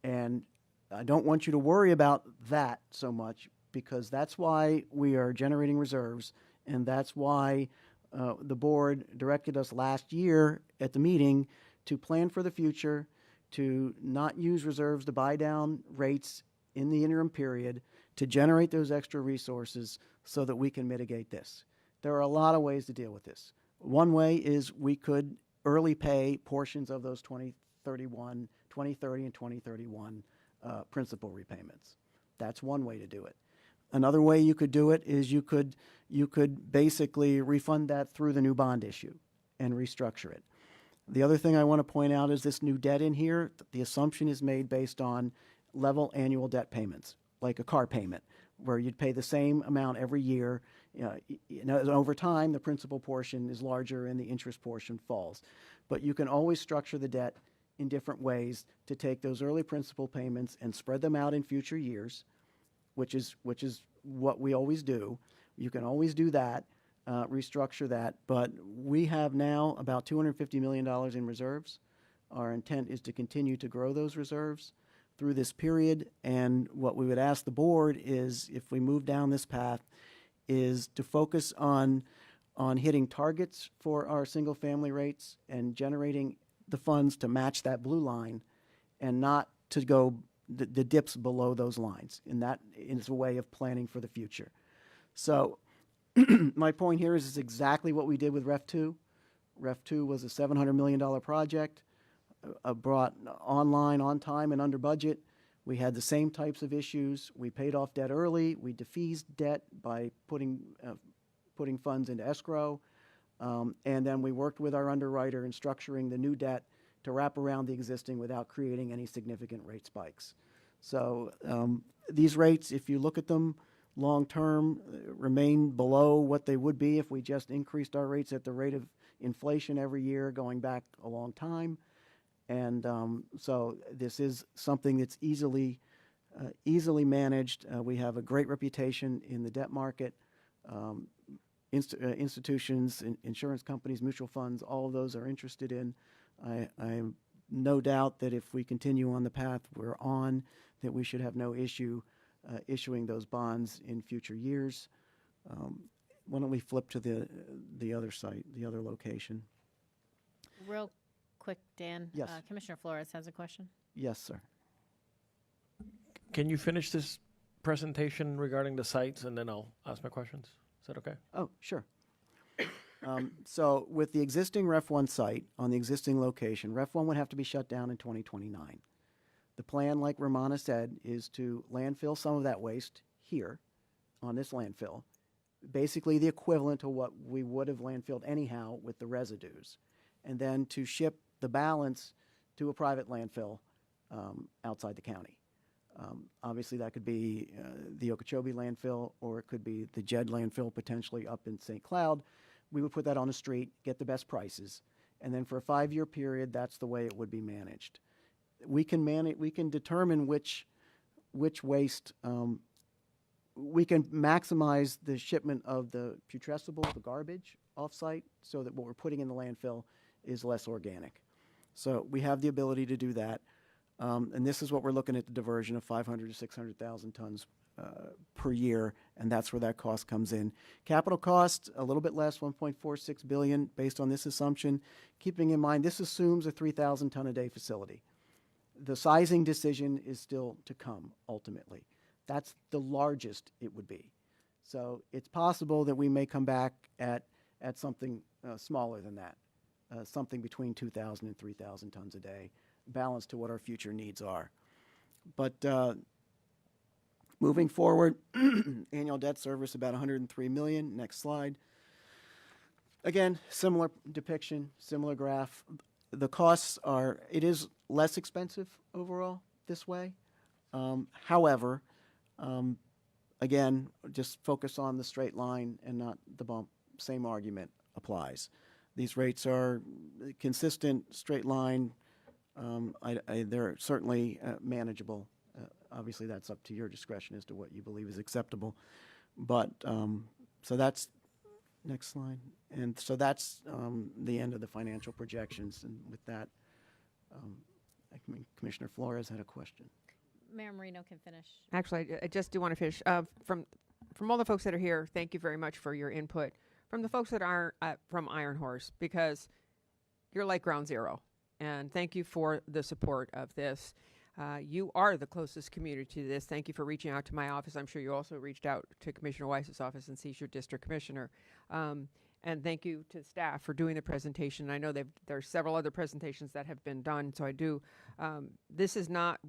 And I don't want you to worry about that so much because that's why we are generating reserves, and that's why the board directed us last year at the meeting to plan for the future, to not use reserves to buy down rates in the interim period, to generate those extra resources so that we can mitigate this. There are a lot of ways to deal with this. One way is we could early pay portions of those 2030 and 2031 principal repayments. That's one way to do it. Another way you could do it is you could basically refund that through the new bond issue and restructure it. The other thing I want to point out is this new debt in here, the assumption is made based on level annual debt payments, like a car payment, where you'd pay the same amount every year. Over time, the principal portion is larger and the interest portion falls. But you can always structure the debt in different ways to take those early principal payments and spread them out in future years, which is what we always do. You can always do that, restructure that. But we have now about $250 million in reserves. Our intent is to continue to grow those reserves through this period. And what we would ask the board is, if we move down this path, is to focus on hitting targets for our single-family rates and generating the funds to match that blue line, and not to go the dips below those lines. And that is a way of planning for the future. So my point here is it's exactly what we did with REF 2. REF 2 was a $700 million project, brought online, on time, and under budget. We had the same types of issues. We paid off debt early. We defeased debt by putting funds into escrow. And then we worked with our underwriter in structuring the new debt to wrap around the existing without creating any significant rate spikes. So these rates, if you look at them long-term, remain below what they would be if we just increased our rates at the rate of inflation every year going back a long time. And so this is something that's easily managed. We have a great reputation in the debt market. Institutions, insurance companies, mutual funds, all of those are interested in. I have no doubt that if we continue on the path we're on, that we should have no issue issuing those bonds in future years. Why don't we flip to the other site, the other location? Real quick, Dan. Yes. Commissioner Flores has a question. Yes, sir. Can you finish this presentation regarding the sites, and then I'll ask my questions? Is that okay? Oh, sure. So with the existing REF 1 site on the existing location, REF 1 would have to be shut down in 2029. The plan, like Ramona said, is to landfill some of that waste here on this landfill, basically the equivalent to what we would have landfilled anyhow with the residues, and then to ship the balance to a private landfill outside the county. Obviously, that could be the Okeechobee landfill, or it could be the Jed landfill potentially up in St. Cloud. We would put that on the street, get the best prices, and then for a 5-year period, that's the way it would be managed. We can determine which waste. We can maximize the shipment of the putrescible, the garbage, off-site, so that what we're putting in the landfill is less organic. So we have the ability to do that. And this is what we're looking at, the diversion of 500 to 600,000 tons per year, and that's where that cost comes in. Capital cost, a little bit less, $1.46 billion, based on this assumption. Keeping in mind, this assumes a 3,000 ton a day facility. The sizing decision is still to come, ultimately. That's the largest it would be. So it's possible that we may come back at something smaller than that, something between 2,000 and 3,000 tons a day, balanced to what our future needs are. But moving forward, annual debt service about $103 million. Next slide. Again, similar depiction, similar graph. The costs are, it is less expensive overall this way. However, again, just focus on the straight line and not the bump. Same argument applies. These rates are consistent, straight line. They're certainly manageable. Obviously, that's up to your discretion as to what you believe is acceptable. But so that's, next slide. And so that's the end of the financial projections. And with that, Commissioner Flores had a question. Mayor Marino can finish. Actually, I just do want to finish. From all the folks that are here, thank you very much for your input. From the folks that aren't from Iron Horse, because you're like ground zero. And thank you for the support of this. You are the closest community to this. Thank you for reaching out to my office. I'm sure you also reached out to Commissioner Weiss's office and he's your district commissioner. And thank you to staff for doing the presentation. I know there are several other presentations that have been done, so I do. This is not,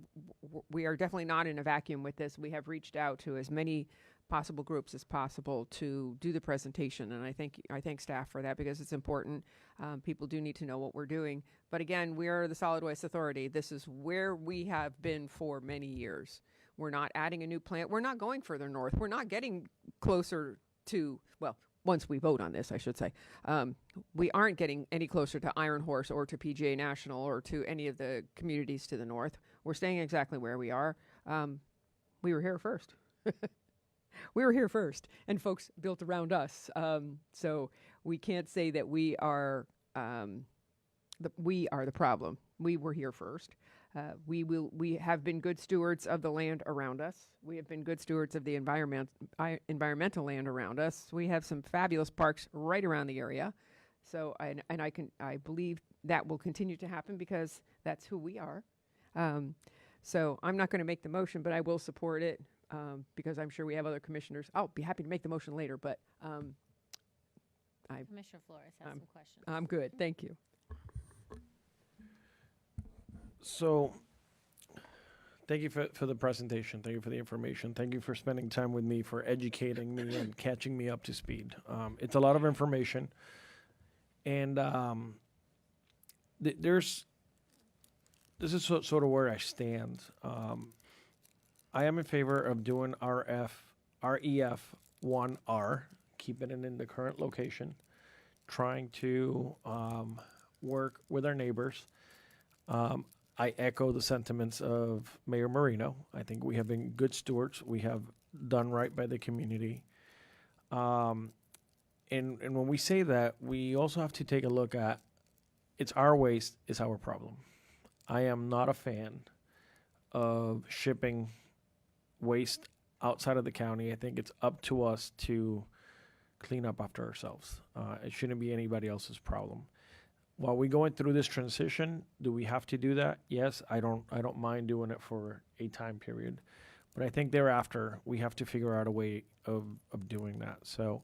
we are definitely not in a vacuum with this. We have reached out to as many possible groups as possible to do the presentation, and I thank staff for that because it's important. People do need to know what we're doing. But again, we are the Solid Waste Authority. This is where we have been for many years. We're not adding a new plant. We're not going further north. We're not getting closer to, well, once we vote on this, I should say, we aren't getting any closer to Iron Horse or to PGA National or to any of the communities to the north. We're staying exactly where we are. We were here first. We were here first, and folks built around us. So we can't say that we are the problem. We were here first. We have been good stewards of the land around us. We have been good stewards of the environmental land around us. We have some fabulous parks right around the area. So, I believe that will continue to happen because that's who we are. So I'm not going to make the motion, but I will support it because I'm sure we have other commissioners. I'll be happy to make the motion later, but Commissioner Flores has some questions. I'm good. Thank you. So, thank you for the presentation. Thank you for the information. Thank you for spending time with me, for educating me and catching me up to speed. It's a lot of information. And this is sort of where I stand. I am in favor of doing REF 1R, keeping it in the current location, trying to work with our neighbors. I echo the sentiments of Mayor Marino. I think we have been good stewards. We have done right by the community. And when we say that, we also have to take a look at it's our waste, it's our problem. I am not a fan of shipping waste outside of the county. I think it's up to us to clean up after ourselves. It shouldn't be anybody else's problem. While we're going through this transition, do we have to do that? Yes, I don't mind doing it for a time period. But I think thereafter, we have to figure out a way of doing that. So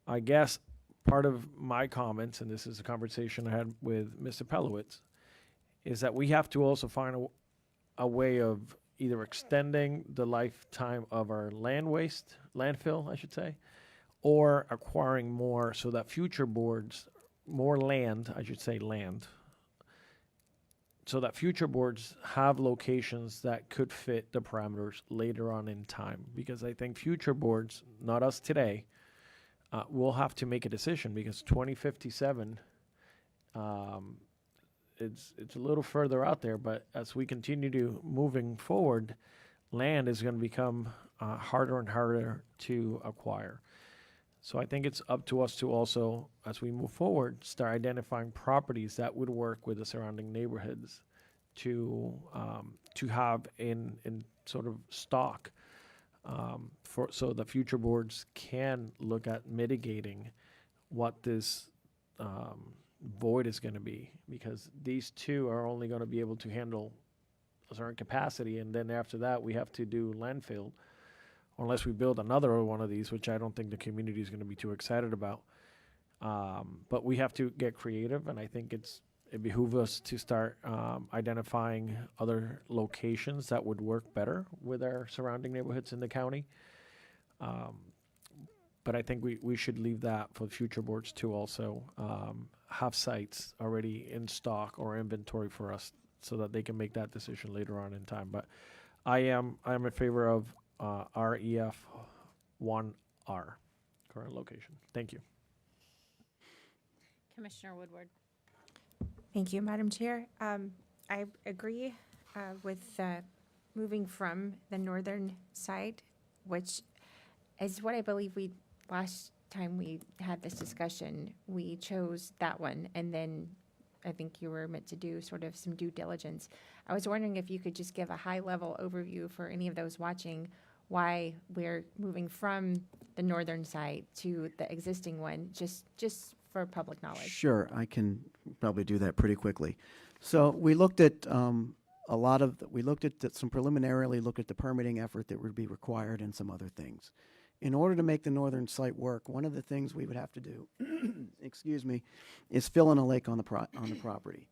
I guess part of my comments, and this is a conversation I had with Mr. Pelowitz, is that we have to also find a way of either extending the lifetime of our landfill, I should say, or acquiring more so that future boards, more land, I should say land, so that future boards have locations that could fit the parameters later on in time. Because I think future boards, not us today, will have to make a decision because 2057, it's a little further out there, but as we continue to moving forward, land is going to become harder and harder to acquire. So I think it's up to us to also, as we move forward, start identifying properties that would work with the surrounding neighborhoods to have in sort of stock so the future boards can look at mitigating what this void is going to be, because these two are only going to be able to handle a certain capacity, and then after that we have to do landfill. Unless we build another one of these, which I don't think the community is going to be too excited about. But we have to get creative, and I think it behooves us to start identifying other locations that would work better with our surrounding neighborhoods in the county. But I think we should leave that for future boards to also have sites already in stock or inventory for us so that they can make that decision later on in time. But I am in favor of REF 1R, current location. Thank you. Commissioner Woodward. Thank you, Madam Chair. I agree with moving from the northern side, which is what I believe last time we had this discussion, we chose that one, and then I think you were meant to do sort of some due diligence. I was wondering if you could just give a high-level overview for any of those watching why we're moving from the northern side to the existing one, just for public knowledge. Sure, I can probably do that pretty quickly. So we looked at we looked at some preliminarily looked at the permitting effort that would be required and some other things. In order to make the northern site work, one of the things we would have to do, excuse me, is fill in a lake on the property.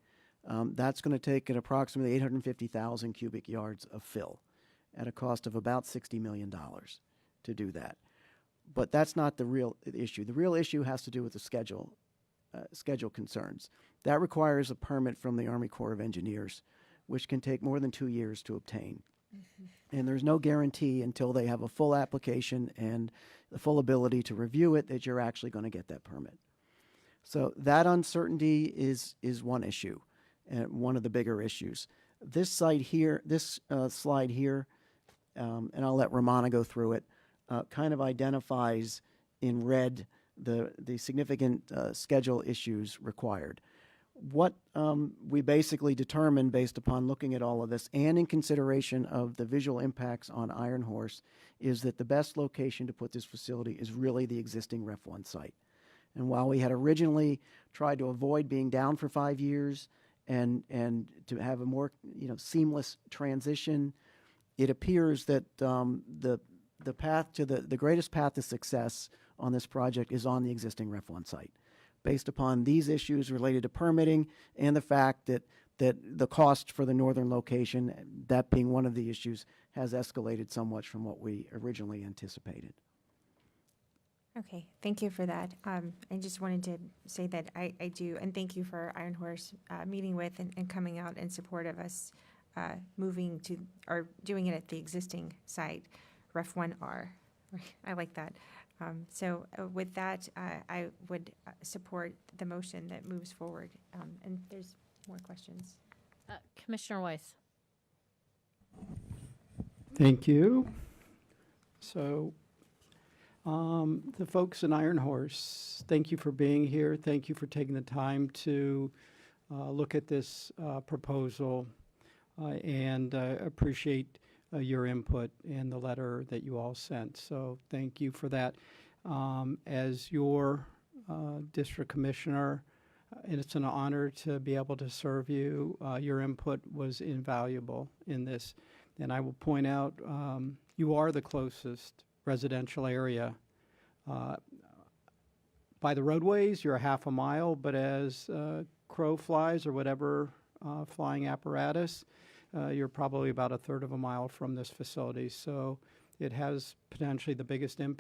That's going to take at approximately 850,000 cubic yards of fill at a cost of about $60 million to do that. But that's not the real issue. The real issue has to do with the schedule concerns. That requires a permit from the Army Corps of Engineers, which can take more than 2 years to obtain. And there's no guarantee until they have a full application and the full ability to review it that you're actually going to get that permit. So that uncertainty is one issue, and one of the bigger issues. This site here, this slide here, and I'll let Romana go through it, kind of identifies in red the significant schedule issues required. What we basically determined based upon looking at all of this and in consideration of the visual impacts on Iron Horse is that the best location to put this facility is really the existing Ref 1 site. And while we had originally tried to avoid being down for 5 years and to have a more seamless transition, it appears that the path to the greatest path to success on this project is on the existing Ref 1 site, based upon these issues related to permitting and the fact that the cost for the northern location, that being one of the issues, has escalated somewhat from what we originally anticipated. Okay, thank you for that. I just wanted to say that I do, and thank you for Iron Horse meeting with and coming out in support of us moving to, or doing it at the existing site, Ref 1R. I like that. So with that, I would support the motion that moves forward. And there's more questions. Commissioner Weiss. Thank you. So, the folks in Iron Horse, thank you for being here. Thank you for taking the time to look at this proposal, and appreciate your input in the letter that you all sent. So thank you for that. As your district commissioner, it's an honor to be able to serve you. Your input was invaluable in this. And I will point out, you are the closest residential area. By the roadways, you're a half a mile, but as crow flies or whatever flying apparatus, you're probably about a third of a mile from this facility. So it has potentially the biggest impact